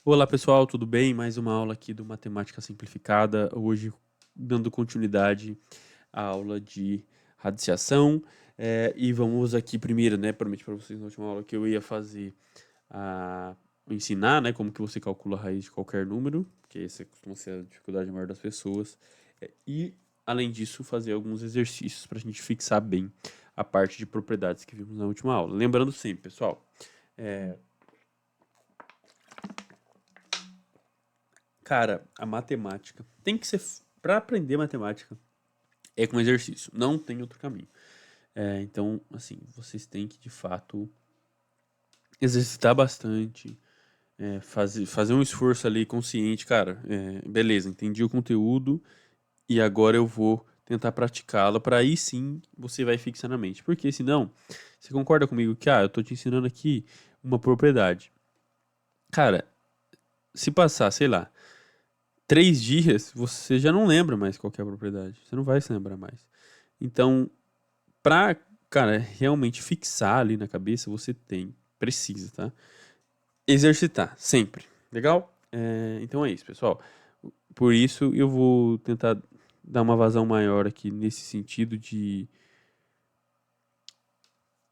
Olá pessoal, tudo bem? Mais uma aula aqui do Matemática Simplificada. Hoje, dando continuidade à aula de radiciação. E vamos aqui primeiro, né? Prometi para vocês na última aula que eu ia fazer ensinar, né? Como que você calcula a raiz de qualquer número, porque essa costuma ser a dificuldade maior das pessoas. E, além disso, fazer alguns exercícios para a gente fixar bem a parte de propriedades que vimos na última aula. Lembrando sempre, pessoal. Cara, a matemática tem que ser. Para aprender matemática, é com exercício. Não tem outro caminho. Então, assim, vocês têm que, de fato, exercitar bastante. Fazer um esforço ali consciente. Cara, beleza, entendi o conteúdo e agora eu vou tentar praticá-lo. Para aí sim você vai fixar na mente. Porque senão, você concorda comigo que, eu tô te ensinando aqui uma propriedade. Cara, se passar, sei lá, 3 dias, você já não lembra mais qual que é a propriedade. Você não vai se lembrar mais. Então, pra, cara, realmente fixar ali na cabeça, você precisa, tá? Exercitar, sempre. Legal? Então é isso, pessoal. Por isso, eu vou tentar dar uma vazão maior aqui nesse sentido de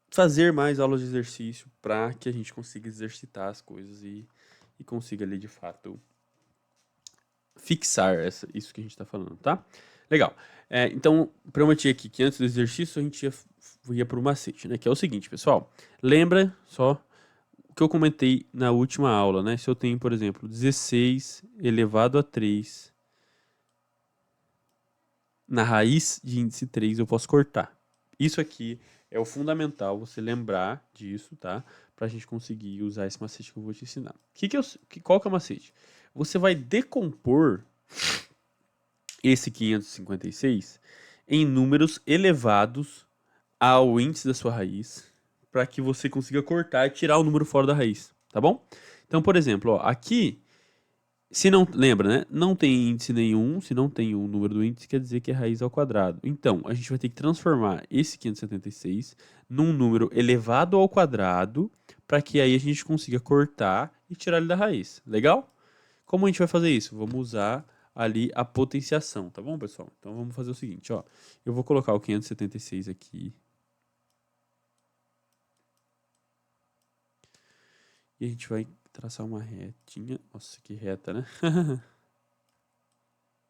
fazer mais aulas de exercício para que a gente consiga exercitar as coisas e consiga ali, de fato, fixar isso que a gente está falando, tá? Legal. Então, prometi aqui que antes do exercício a gente ia para o macete, né? Que é o seguinte, pessoal. Lembra só o que eu comentei na última aula, né? Se eu tenho, por exemplo, 16 elevado a 3 na raiz de índice 3, eu posso cortar. Isso aqui é o fundamental, você lembrar disso, tá? Pra gente conseguir usar esse macete que eu vou te ensinar. Qual que é o macete? Você vai decompor esse 556 em números elevados ao índice da sua raiz, para que você consiga cortar e tirar o número fora da raiz, tá bom? Então, por exemplo, ó, aqui, se não, lembra, né? Não tem índice nenhum, se não tem o número do índice, quer dizer que é raiz ao quadrado. Então, a gente vai ter que transformar esse 576 num número elevado ao quadrado, para que aí a gente consiga cortar e tirar ele da raiz. Legal? Como a gente vai fazer isso? Vamos usar ali a potenciação, tá bom, pessoal? Então vamos fazer o seguinte, ó. Eu vou colocar o 576 aqui. E a gente vai traçar uma retinha. Nossa, que reta, né?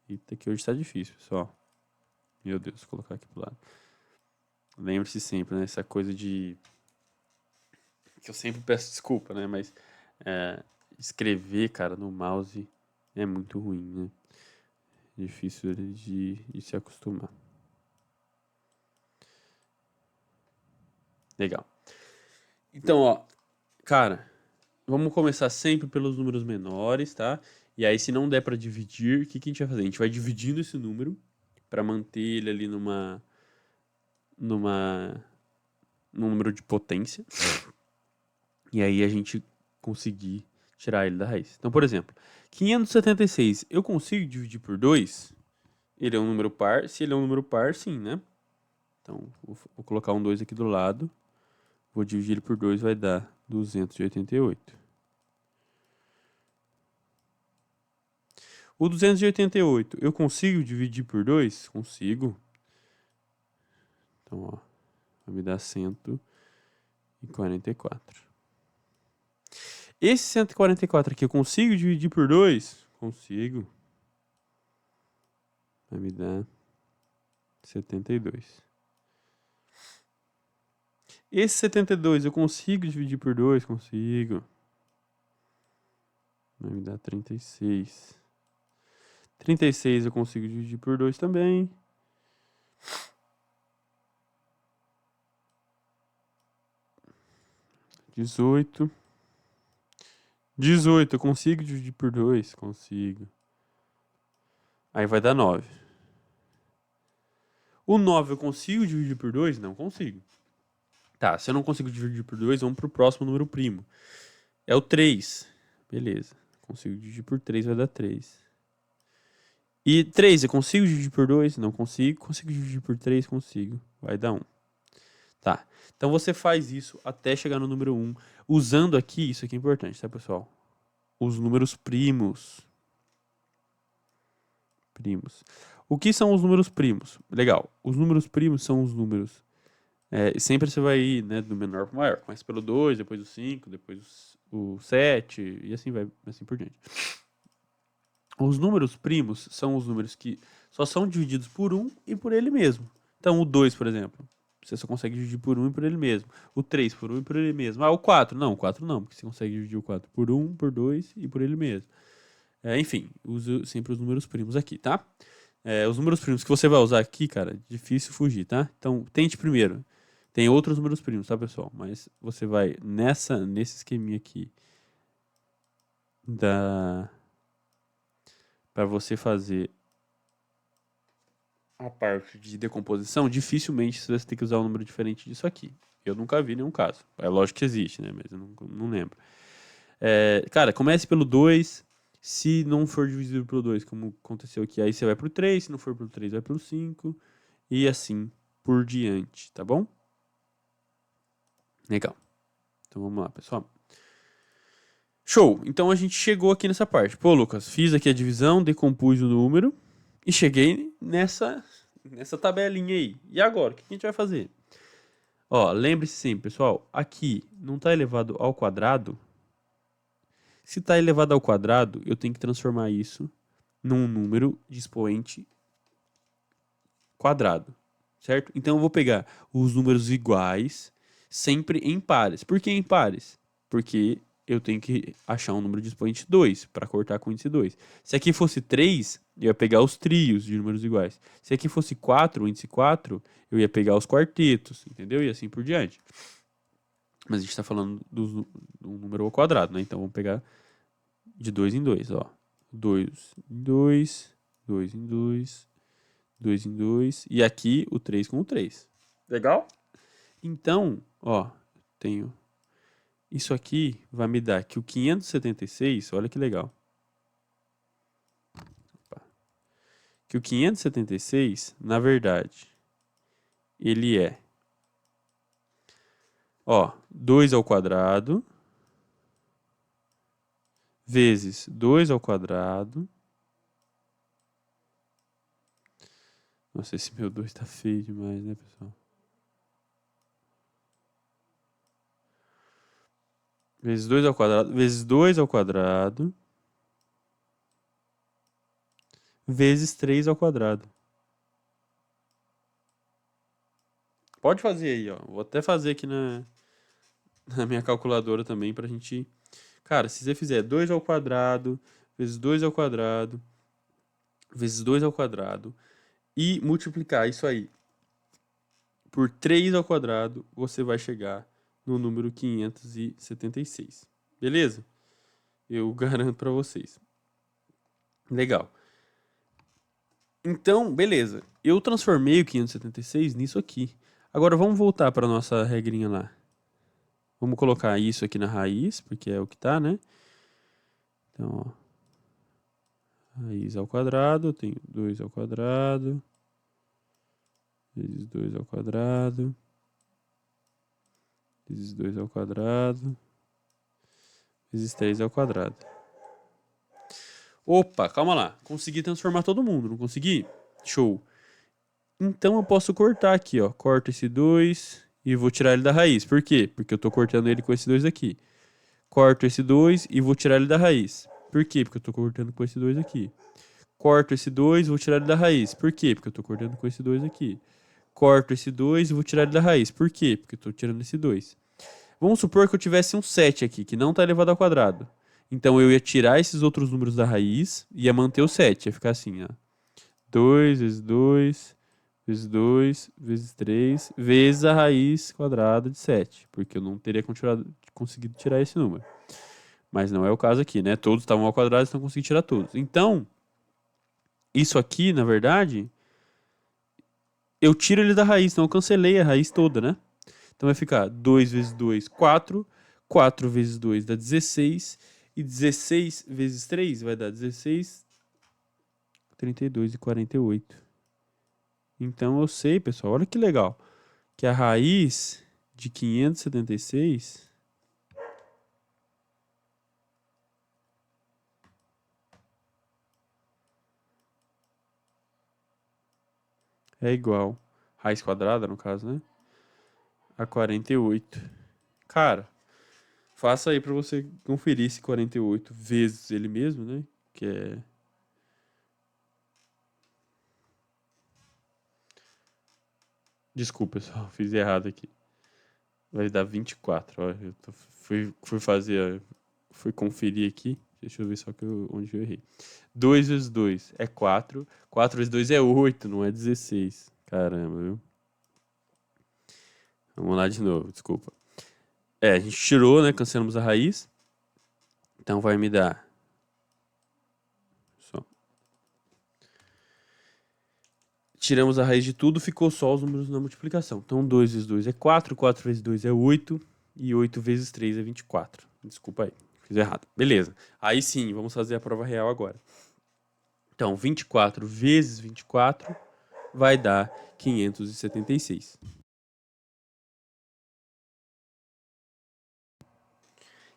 Eita, que hoje tá difícil, pessoal. Meu Deus, vou colocar aqui pro lado. Lembre-se sempre, né? Essa coisa de... Que eu sempre peço desculpa, né? Mas escrever, cara, no mouse é muito ruim, né? Difícil de se acostumar. Legal. Então, ó, cara, vamos começar sempre pelos números menores, tá? E aí, se não der para dividir, o que a gente vai fazer? A gente vai dividindo esse número para manter ele ali numa, num número de potência. E aí a gente conseguir tirar ele da raiz. Então, por exemplo, 576, eu consigo dividir por 2? Ele é um número par? Se ele é um número par, sim, né? Então, vou colocar um 2 aqui do lado. Vou dividir ele por 2, vai dar 288. O 288, eu consigo dividir por 2? Consigo. Então, ó, vai me dar 144. Esse 144 aqui, eu consigo dividir por 2? Consigo. Vai me dar 72. Esse 72 eu consigo dividir por 2? Consigo. Vai me dar 36. 36 eu consigo dividir por 2 também. 18. 18 eu consigo dividir por 2? Consigo. Aí vai dar 9. O 9 eu consigo dividir por 2? Não consigo. Tá, se eu não consigo dividir por 2, vamos pro próximo número primo. É o 3. Beleza. Consigo dividir por 3, vai dar 3. E 3, eu consigo dividir por 2? Não consigo. Consigo dividir por 3? Consigo. Vai dar 1. Tá. Então você faz isso até chegar no número 1. Usando aqui, isso aqui é importante, tá, pessoal? os números primos. O que são os números primos? Legal. Os números primos são os números. Sempre você vai ir, né, do menor para o maior. Começa pelo 2, depois o 5, depois o 7 e assim vai, assim por diante. Os números primos são os números que só são divididos por um e por ele mesmo. Então, o 2, por exemplo, você só consegue dividir por um e por ele mesmo. O 3 por um e por ele mesmo. Ah, o 4. Não, o 4 não, porque você consegue dividir o 4 por um, por 2 e por ele mesmo. Enfim, use sempre os números primos aqui, tá? Os números primos que você vai usar aqui, cara, difícil fugir, tá? Então, tente primeiro. Tem outros números primos, tá, pessoal? Mas você vai nesse esqueminha aqui para você fazer a parte de decomposição, dificilmente você vai ter que usar um número diferente disso aqui. Eu nunca vi nenhum caso. É lógico que existe, né? Mas eu não lembro. Cara, comece pelo 2. Se não for dividido pelo 2, como aconteceu aqui, aí você vai pro 3. Se não for pelo 3, vai pro 5. E assim por diante, tá bom? Legal. Então vamos lá, pessoal. Show! Então a gente chegou aqui nessa parte. Pô, Lucas, fiz aqui a divisão, decompus o número e cheguei nessa tabelinha aí. E agora, o que a gente vai fazer? Ó, lembre-se sempre, pessoal, aqui não está elevado ao quadrado. Se está elevado ao quadrado, eu tenho que transformar isso num número de expoente quadrado, certo? Então eu vou pegar os números iguais sempre em pares. Por que em pares? Porque eu tenho que achar um número de expoente 2 para cortar com o índice 2. Se aqui fosse 3, eu ia pegar os trios de números iguais. Se aqui fosse 4, o índice 4, eu ia pegar os quartetos, entendeu? E assim por diante. Mas a gente está falando do número ao quadrado, né? Então vamos pegar de 2 em 2, ó. 2 em 2, 2 em 2, 2 em 2. E aqui o 3 com o 3. Legal? Então, ó, tenho... Isso aqui vai me dar que o 576, olha que legal. Opa. Que o 576, na verdade, ele é, ó, 2 ao quadrado, vezes 2 ao quadrado. Nossa, esse meu 2 tá feio demais, né, pessoal? Vezes 2 ao quadrado, vezes 2 ao quadrado, vezes 3 ao quadrado. Pode fazer aí, ó. Vou até fazer aqui na minha calculadora também pra gente... Cara, se você fizer 2 ao quadrado, vezes 2 ao quadrado, vezes 2 ao quadrado, e multiplicar isso aí por 3 ao quadrado, você vai chegar no número 576. Beleza? Eu garanto pra vocês. Legal. Então, beleza. Eu transformei o 576 nisso aqui. Agora vamos voltar para nossa regrinha lá. Vamos colocar isso aqui na raiz, porque é o que tá, né? Então, ó. Raiz ao quadrado, eu tenho 2 ao quadrado, vezes 2 ao quadrado, vezes 2 ao quadrado, vezes 3 ao quadrado. Opa, calma lá. Consegui transformar todo mundo, não consegui? Show. Então eu posso cortar aqui, ó. Corto esse 2 e vou tirar ele da raiz. Por quê? Porque eu tô cortando ele com esse 2 aqui. Corto esse 2 e vou tirar ele da raiz. Por quê? Porque eu tô cortando com esse 2 aqui. Corto esse 2 e vou tirar ele da raiz. Por quê? Porque eu tô cortando com esse 2 aqui. Corto esse 2 e vou tirar ele da raiz. Por quê? Porque eu tô tirando esse 2. Vamos supor que eu tivesse um 7 aqui, que não tá elevado ao quadrado. Então eu ia tirar esses outros números da raiz e ia manter o 7. Ia ficar assim, ó. 2 vezes 2 vezes 2 vezes 3 vezes a raiz quadrada de 7. Porque eu não teria conseguido tirar esse número. Mas não é o caso aqui, né? Todos estavam ao quadrado, então eu consegui tirar todos. Então, isso aqui, na verdade, eu tiro ele da raiz, então eu cancelei a raiz toda, né? Então vai ficar 2 vezes 2, 4. 4 vezes 2 dá 16. E 16 vezes 3 vai dar 16, 32 e 48. Então eu sei, pessoal, olha que legal. Que a raiz de 576 é igual, raiz quadrada, no caso, né? A 48. Cara, faça aí pra você conferir esse 48 vezes ele mesmo, né? Que é. Desculpa, pessoal, fiz errado aqui. Vai dar 24. Ó, fui fazer. Fui conferir aqui. Deixa eu ver só onde eu errei. 2 vezes 2 é 4. 4 vezes 2 é 8, não é 16. Caramba, viu? Vamos lá de novo, desculpa. A gente tirou, né? Cancelamos a raiz. Então vai me dar. Só. Tiramos a raiz de tudo, ficou só os números na multiplicação. Então 2 vezes 2 é 4, 4 vezes 2 é 8 e 8 vezes 3 é 24. Desculpa aí, fiz errado. Beleza. Aí sim, vamos fazer a prova real agora. Então 24 vezes 24 vai dar 576.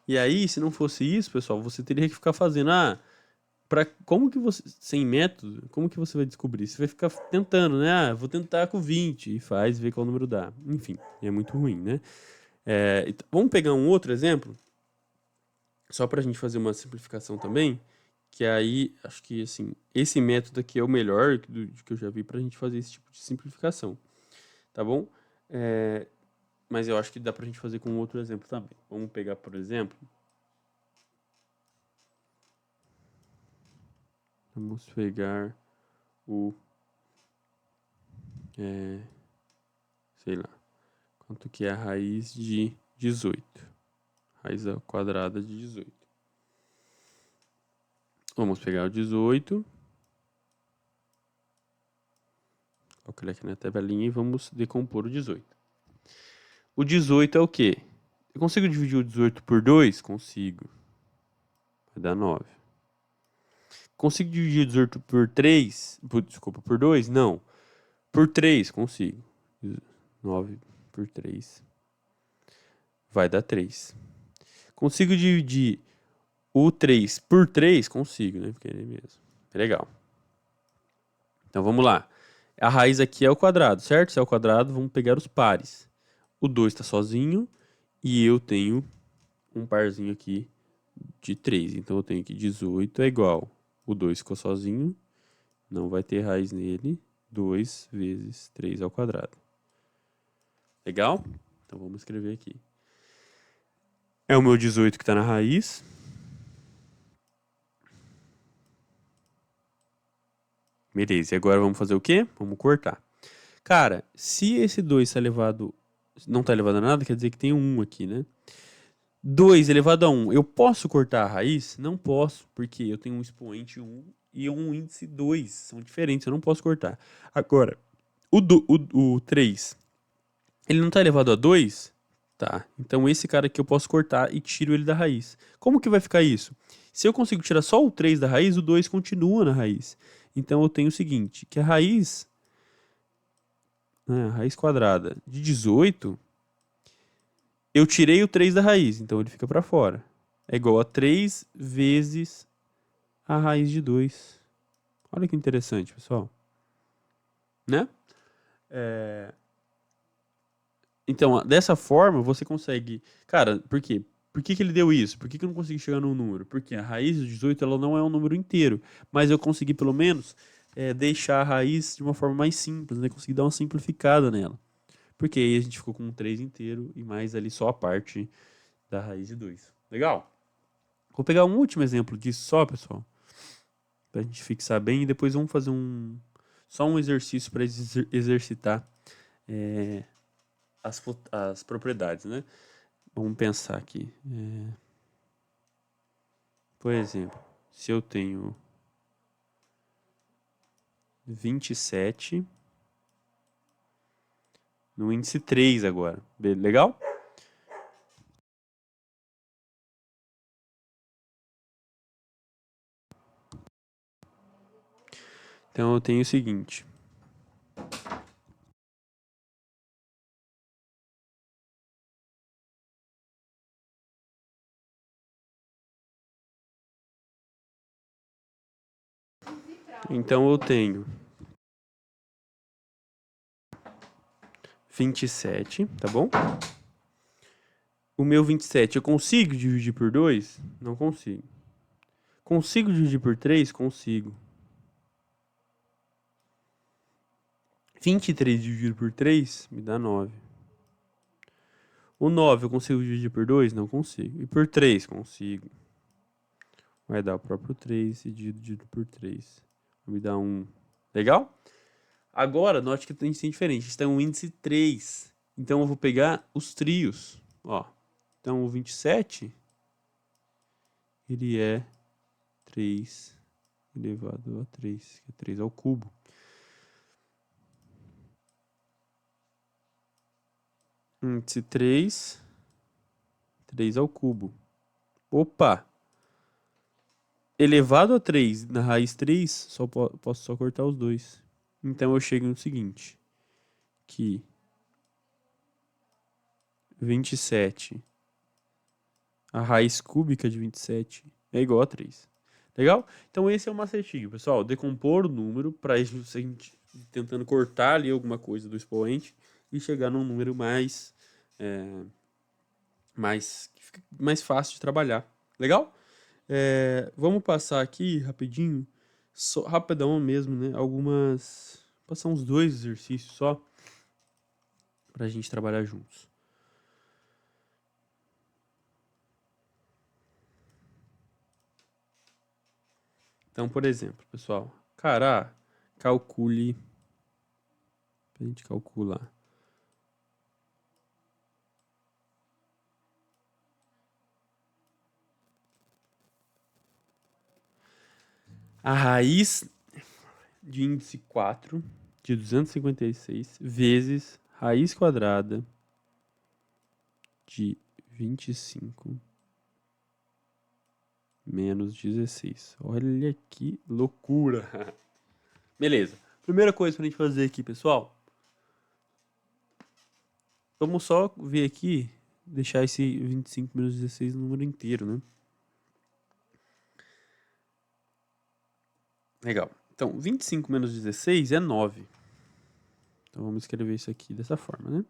E aí, se não fosse isso, pessoal, você teria que ficar fazendo, como que você, sem método, como que você vai descobrir? Você vai ficar tentando, né? Vou tentar com 20 e faz, vê qual número dá. Enfim, é muito ruim, né? Vamos pegar um outro exemplo, só para a gente fazer uma simplificação também, que aí, acho que, assim, esse método aqui é o melhor que eu já vi para a gente fazer esse tipo de simplificação, tá bom? É, mas eu acho que dá para a gente fazer com outro exemplo também. Vamos pegar, por exemplo, vamos pegar o, sei lá, quanto que é a raiz de 18? Raiz ao quadrada de 18. Vamos pegar o 18. Vou clicar aqui na tabelinha e vamos decompor o 18. O 18 é o quê? Eu consigo dividir o 18 por 2? Consigo. Vai dar 9. Consigo dividir o 18 por 3? Desculpa, por 2? Não. Por 3, consigo. 9 por 3 vai dar 3. Consigo dividir o 3 por 3? Consigo, né? Porque é ele mesmo. Legal. Então vamos lá. A raiz aqui é o quadrado, certo? Se é o quadrado, vamos pegar os pares. O 2 está sozinho e eu tenho um parzinho aqui de 3. Então eu tenho que 18 é igual. O 2 ficou sozinho, não vai ter raiz nele. 2 vezes 3 ao quadrado. Legal? Então vamos escrever aqui. É o meu 18 que está na raiz. Beleza, e agora vamos fazer o quê? Vamos cortar. Cara, se esse 2 está elevado, não está elevado a nada, quer dizer que tem um aqui, né? 2 elevado a 1, eu posso cortar a raiz? Não posso, porque eu tenho um expoente 1 e um índice 2. São diferentes, eu não posso cortar. Agora, o 3, ele não está elevado a 2? Tá, então esse cara aqui eu posso cortar e tiro ele da raiz. Como que vai ficar isso? Se eu consigo tirar só o 3 da raiz, o 2 continua na raiz. Então eu tenho o seguinte, que a raiz, né, a raiz quadrada de 18, eu tirei o 3 da raiz, então ele fica para fora. É igual a 3 vezes a raiz de 2. Olha que interessante, pessoal. Né? Então, dessa forma, você consegue. Cara, por quê? Por que que ele deu isso? Por que que eu não consegui chegar num número? Porque a raiz de 18 ela não é um número inteiro. Mas eu consegui, pelo menos, deixar a raiz de uma forma mais simples, né? Consegui dar uma simplificada nela. Porque aí a gente ficou com um 3 inteiro e mais ali só a parte da raiz de 2. Legal? Vou pegar um último exemplo disso só, pessoal. Pra gente fixar bem. E depois vamos fazer só um exercício para exercitar é, as propriedades, né? Vamos pensar aqui. Por exemplo, se eu tenho 27 no índice 3 agora. Legal? Então eu tenho o seguinte. Então eu tenho 27, tá bom? O meu 27 eu consigo dividir por 2? Não consigo. Consigo dividir por 3? Consigo. 23 dividido por 3 me dá 9. O 9 eu consigo dividir por 2? Não consigo. E por 3? Consigo. Vai dar o próprio 3 dividido por 3. Vai me dar 1. Legal? Agora, note que tem que ser diferente. A gente tem um índice 3. Então, eu vou pegar os trios. Ó. Então, o 27, ele é 3 elevado a 3, que é 3 ao cubo. Índice 3, 3 ao cubo. Opa! Elevado a 3 na raiz 3, posso só cortar os dois. Então eu chego no seguinte, que 27, a raiz cúbica de 27 é igual a 3. Legal? Então esse é o macetinho, pessoal. Decompor o número para a gente tentando cortar ali alguma coisa do expoente e chegar num número mais mais fácil de trabalhar. Legal? Vamos passar aqui rapidinho, só, rapidão mesmo, né? Passar uns 2 exercícios só pra gente trabalhar juntos. Então, por exemplo, pessoal, calcule, pra gente calcular. A raiz de índice 4 de 256 vezes raiz quadrada de 25 menos 16. Olha que loucura! Beleza. Primeira coisa pra gente fazer aqui, pessoal. Vamos só ver aqui, deixar esse 25 menos 16 no número inteiro, né? Legal. Então, 25 menos 16 é 9. Então, vamos escrever isso aqui dessa forma, né?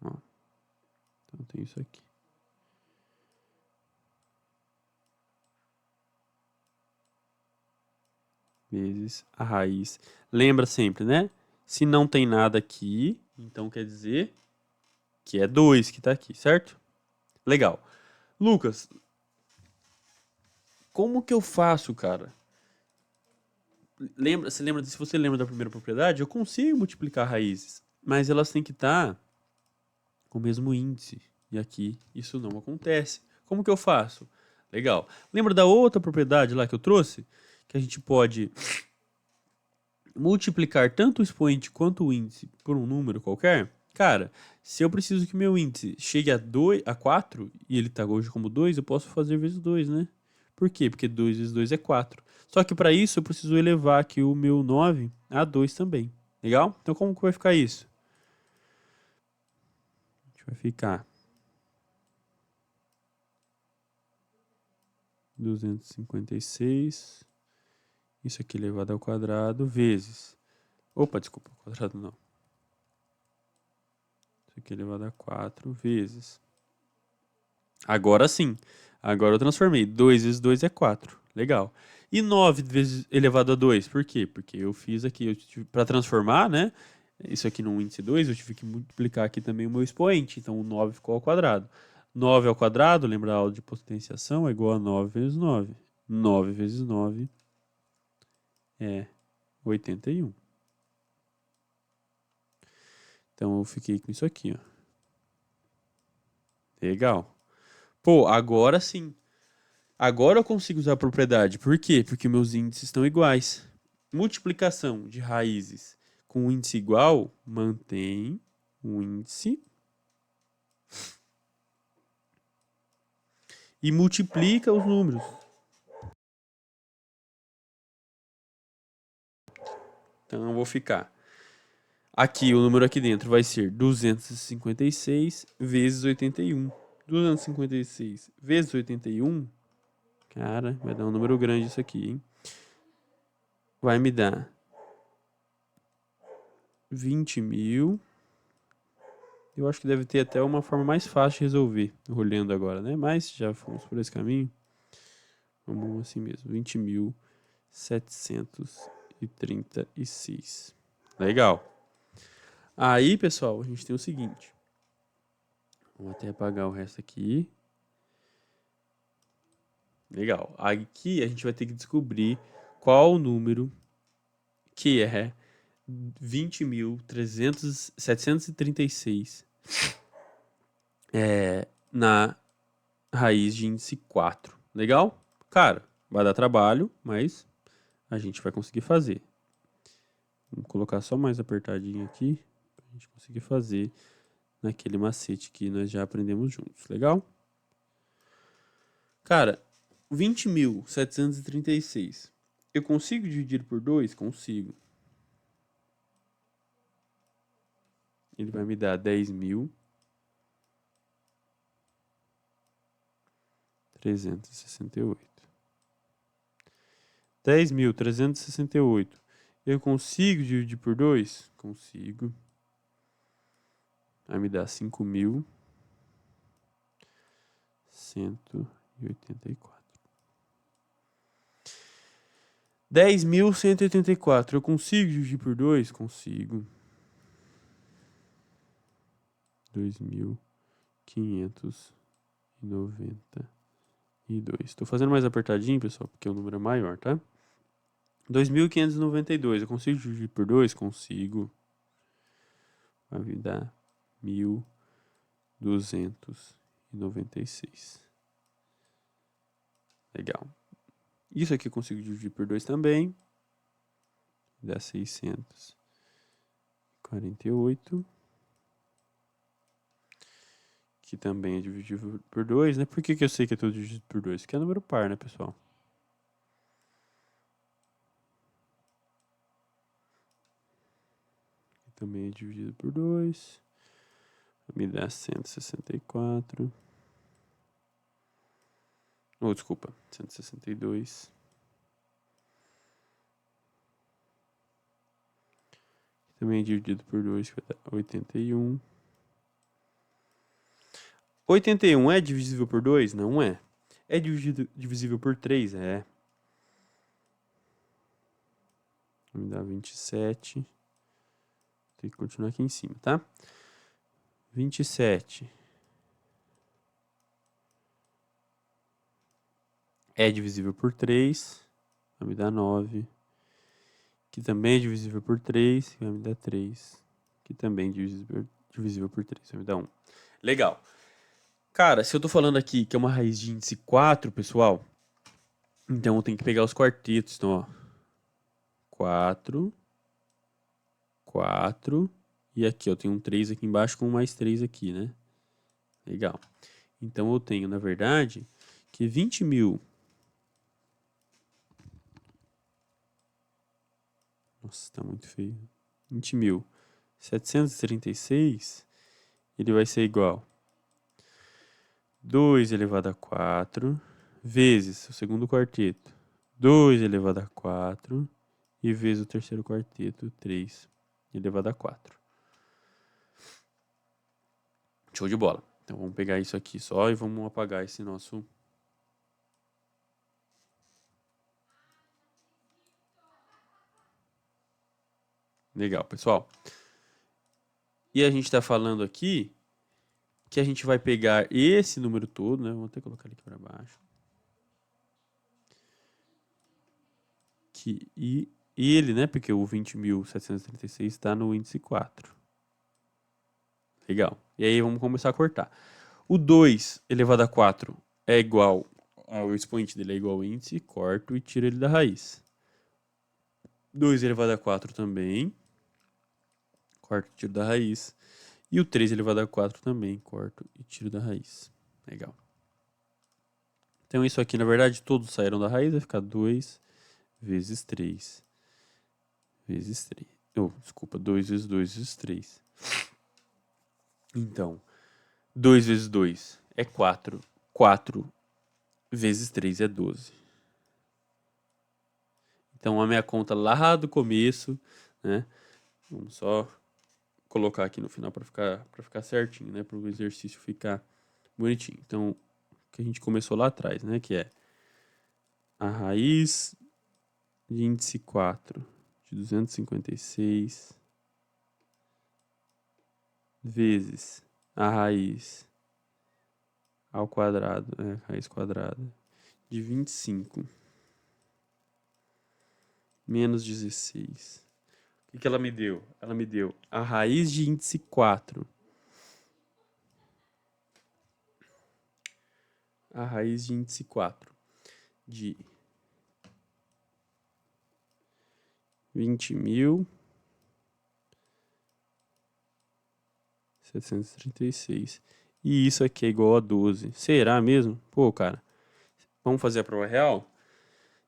Ó. Então, tem isso aqui. Vezes a raiz. Lembra sempre, né? Se não tem nada aqui, então quer dizer que é 2 que tá aqui, certo? Legal. Lucas, como que eu faço, cara? Se você lembra da primeira propriedade, eu consigo multiplicar raízes, mas elas têm que estar com o mesmo índice. E aqui isso não acontece. Como que eu faço? Legal. Lembra da outra propriedade lá que eu trouxe? Que a gente pode multiplicar tanto o expoente quanto o índice por um número qualquer? Cara, se eu preciso que meu índice chegue a 4 e ele está hoje como 2, eu posso fazer vezes 2, né? Por quê? Porque 2 vezes 2 é 4. Só que para isso eu preciso elevar aqui o meu 9 a 2 também. Legal? Então como que vai ficar isso? A gente vai ficar 256, isso aqui elevado ao quadrado, vezes... Opa, desculpa, quadrado não. Isso aqui elevado a 4 vezes... Agora sim. Agora eu transformei. 2 vezes 2 é 4. Legal. E 9 vezes elevado a 2, por quê? Porque eu fiz aqui, para transformar, né? Isso aqui num índice 2, eu tive que multiplicar aqui também o meu expoente. Então o 9 ficou ao quadrado. 9 ao quadrado, lembra a aula de potenciação, é igual a 9 vezes 9. 9 vezes 9 é 81. Então eu fiquei com isso aqui, ó. Legal. Pô, agora sim. Agora eu consigo usar a propriedade. Por quê? Porque meus índices estão iguais. Multiplicação de raízes com um índice igual mantém o índice e multiplica os números. Então eu vou ficar. Aqui, o número aqui dentro vai ser 256 vezes 81. 256 vezes 81. Cara, vai dar um número grande isso aqui, hein? Vai me dar 20.000. Eu acho que deve ter até uma forma mais fácil de resolver, olhando agora, né? Mas já fomos por esse caminho. Vamos assim mesmo. 20.736. Legal. Aí, pessoal, a gente tem o seguinte. Vamos até apagar o resto aqui. Legal. Aqui a gente vai ter que descobrir qual o número que é 20.736 na raiz de índice 4. Legal? Cara, vai dar trabalho, mas a gente vai conseguir fazer. Vamos colocar só mais apertadinho aqui para a gente conseguir fazer naquele macete que nós já aprendemos juntos. Legal? Cara, 20.736. Eu consigo dividir por 2? Consigo. Ele vai me dar 10.368. 10.368. Eu consigo dividir por 2? Consigo. Vai me dar 5.184. 10.184. Eu consigo dividir por 2? Consigo. 2.592. Estou fazendo mais apertadinho, pessoal, porque o número é maior, tá? 2.592. Eu consigo dividir por 2? Consigo. Vai me dar 1.296. Legal. Isso aqui eu consigo dividir por 2 também. Dá 648. Que também é dividido por 2, né? Por que eu sei que é tudo dividido por 2? Porque é número par, né, pessoal? Aqui também é dividido por 2. Me dá 164. Oh, desculpa. 162. Também é dividido por 2, que vai dar 81. 81 é divisível por 2? Não é. É divisível por 3? É. Vai me dar 27. Tem que continuar aqui em cima, tá? 27 é divisível por 3. Vai me dar 9. Que também é divisível por 3. Vai me dar 3. Que também é divisível por 3. Vai me dar 1. Legal. Cara, se eu tô falando aqui que é uma raiz de índice 4, pessoal, então eu tenho que pegar os quartetos. Então, ó. 4. 4. E aqui, eu tenho um 3 aqui embaixo com mais 3 aqui, né? Legal. Então, eu tenho, na verdade, que 20.000... Nossa, tá muito feio. 20.736, ele vai ser igual 2 elevado a 4 vezes o segundo quarteto, 2 elevado a 4, e vezes o terceiro quarteto, 3 elevado a 4. Show de bola. Então vamos pegar isso aqui só e vamos apagar esse nosso... Legal, pessoal. E a gente está falando aqui que a gente vai pegar esse número todo, né? Vou até colocar ele aqui para baixo. E ele, né? Porque o 20.736 está no índice 4. Legal. E aí vamos começar a cortar. O 2 elevado a 4 é igual... O expoente dele é igual ao índice. Corto e tiro ele da raiz. 2 elevado a 4 também. Corto e tiro da raiz. E o 3 elevado a 4 também. Corto e tiro da raiz. Legal. Então isso aqui, na verdade, todos saíram da raiz. Vai ficar 2 vezes 3 vezes 3. Desculpa, 2 vezes 2 vezes 3. Então, 2 vezes 2 é 4. 4 vezes 3 é 12. Então, a minha conta lá do começo, né? Vamos só colocar aqui no final para ficar certinho, né? Para o exercício ficar bonitinho. Então, o que a gente começou lá atrás, né? Que é a raiz de índice 4 de 256 vezes a raiz ao quadrado, raiz quadrada, de 25 menos 16. O que ela me deu? Ela me deu a raiz de índice 4. A raiz de índice 4 de 20.736. E isso aqui é igual a 12. Será mesmo? Pô, cara. Vamos fazer a prova real?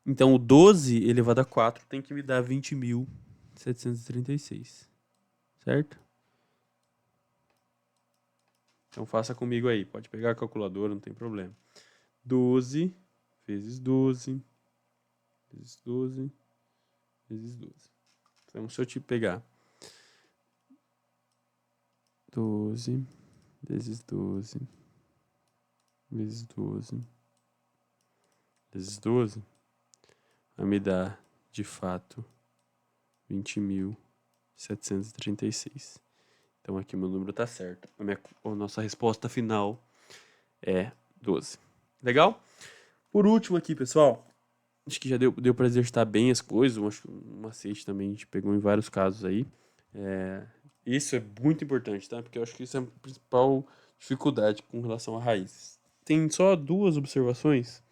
Então, o 12 elevado a 4 tem que me dar 20.736. Certo? Então, faça comigo aí. Pode pegar a calculadora, não tem problema. 12 vezes 12 vezes 12 vezes 12. Então, se eu te pegar 12 vezes 12 vezes 12 vezes 12, vai me dar, de fato, 20.736. Então, aqui o meu número tá certo. A nossa resposta final é 12. Legal? Por último aqui, pessoal, acho que já deu para exercitar bem as coisas. Acho que um macete também a gente pegou em vários casos aí. Isso é muito importante, tá? Porque eu acho que isso é a principal dificuldade com relação a raízes. Tem só duas observações,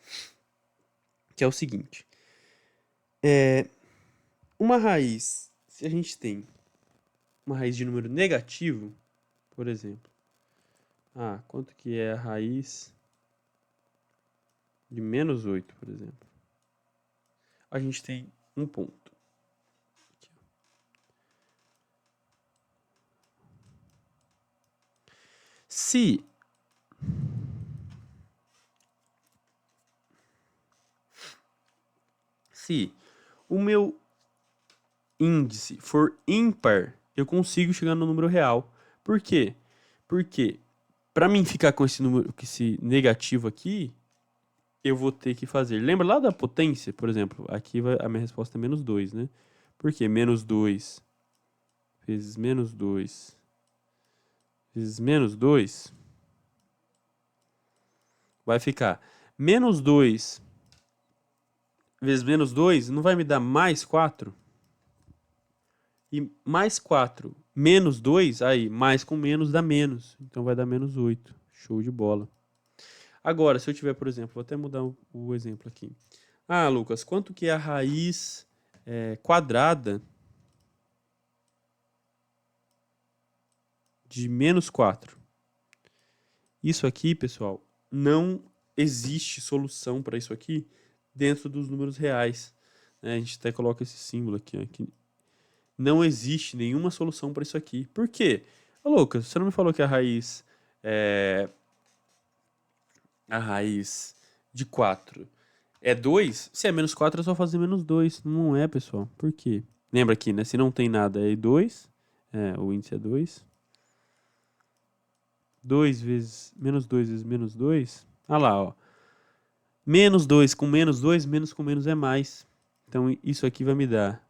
que é o seguinte. Uma raiz, se a gente tem uma raiz de número negativo, por exemplo. Quanto que é a raiz de menos 8, por exemplo? A gente tem um ponto. Aqui. Se o meu índice for ímpar, eu consigo chegar no número real. Por quê? Porque para mim ficar com esse número, com esse negativo aqui, eu vou ter que fazer. Lembra lá da potência, por exemplo? Aqui a minha resposta é menos 2, né? Por quê? Menos 2 vezes menos 2 vezes menos 2 vai ficar menos 2 vezes menos 2 não vai me dar mais 4? E mais 4 menos 2, aí mais com menos dá menos. Então vai dar menos 8. Show de bola. Agora, se eu tiver, por exemplo, vou até mudar o exemplo aqui. Lucas, quanto que é a raiz quadrada de menos 4? Isso aqui, pessoal, não existe solução para isso aqui dentro dos números reais. A gente até coloca esse símbolo aqui, ó, que não existe nenhuma solução para isso aqui. Por quê? Lucas, você não me falou que a raiz de 4 é 2? Se é menos 4, é só fazer menos 2. Não é, pessoal. Por quê? Lembra aqui, né? Se não tem nada, é 2. O índice é 2. 2 vezes menos 2 vezes menos 2. Lá, ó. Menos 2 com menos 2, menos com menos é mais. Então, isso aqui vai me dar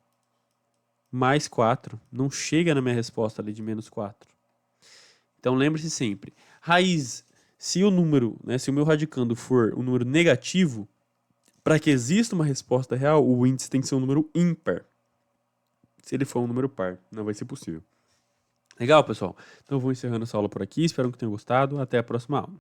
mais 4. Não chega na minha resposta ali de menos 4. Então, lembre-se sempre. Raiz, se o número, né, se o meu radicando for um número negativo, para que exista uma resposta real, o índice tem que ser um número ímpar. Se ele for um número par, não vai ser possível. Legal, pessoal? Então, eu vou encerrando essa aula por aqui. Espero que tenham gostado. Até a próxima aula.